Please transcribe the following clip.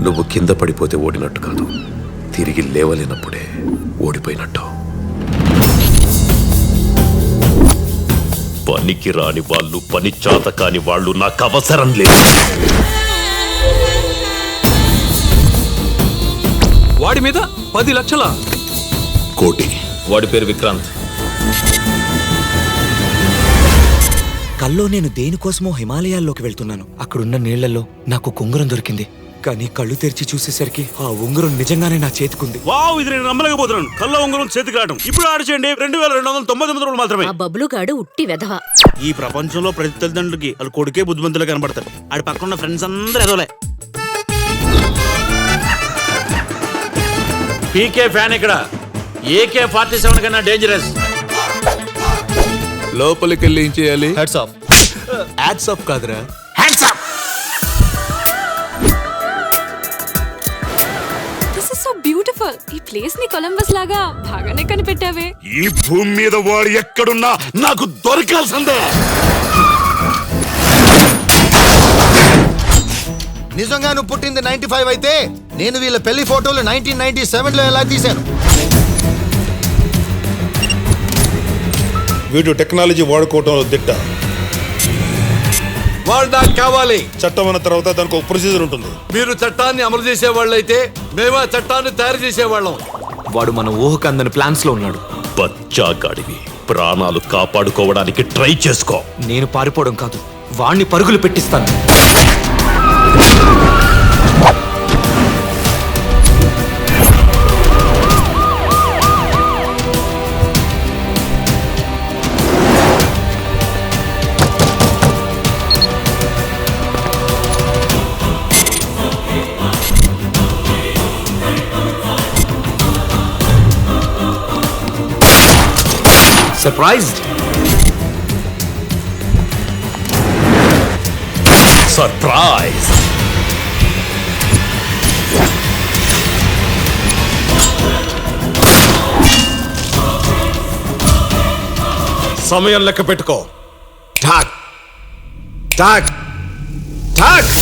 నువ్వు కింద పడిపోతే ఓడినట్టు కాదు, తిరిగి లేవలేనప్పుడే ఓడిపోయినట్టు. పనికి రాని వాళ్ళు, పని చేత కాని వాళ్ళు నాకు అవసరం లేదు. వాడి మీద 10 లక్షల కోటి. వాడి పేరు విక్రాంత్. కల్లో నేను దేనికోసమో హిమాలయాల్లోకి వెళ్తున్నాను. అక్కడున్న నీళ్లలో నాకు ఉంగరం దొరికింది. కానీ కళ్ళు తెరిచి చూసేసరికి ఆ ఉంగరం నిజంగానే నా చేతికుంది. వావ్, ఇది నేను నమ్మలేకపోతున్నాను. కళ్ళ ఉంగరం చేతికి రావడం. ఇప్పుడు ఆడు చేయండి 2299 రూపాయలు మాత్రమే. ఆ బబ్లు గాడు ఉట్టి వెధవ. ఈ ప్రపంచంలో ప్రతి తల్లిదండ్రులకి వాళ్ళ కొడుకే బుద్ధిమంతులు కనబడతారు. ఆడి పక్కన ఫ్రెండ్స్ అందరూ ఎదవలే. పీకే ఫ్యాన్ ఇక్కడ. AK-47 కన్నా డేంజరస్. లోపలికి వెళ్ళి ఏం చేయాలి? Heads of. యాడ్స్ ఆఫ్ కాదురా, hands up. This is so beautiful. ఈ ప్లేస్ ని కొలంబస్ లాగా బాగానే కనిపెట్టావే. ఈ భూమి మీద వాడు ఎక్కడున్నా నాకు దొరకాల్సిందే. నిజంగా నువ్వు పుట్టింది 95 అయితే నేను వీళ్ళ పెళ్లి ఫోటోలు 1997లో ఎలా తీశాను? వీడు టెక్నాలజీ వాడుకోవటంలో దిట్ట. వాళ్ళు నాకు కావాలి. చట్టం అన్న తర్వాత దానికి ఒక ప్రొసీజర్ ఉంటుంది. మీరు చట్టాన్ని అమలు చేసేవాళ్ళైతే మేము ఆ చట్టాన్ని తయారు చేసేవాళ్ళం. వాడు మన ఊహకు అందని ప్లాన్స్ లో ఉన్నాడు. బచ్చాగాడివి, ప్రాణాలు కాపాడుకోవడానికి ట్రై చేసుకో. నేను పారిపోవడం కాదు, వాణ్ణి పరుగులు పెట్టిస్తాను. Surprised? Surprise! సమయం లెక్క పెట్టుకో. ఠాక్ ఠాక్ ఠాక్.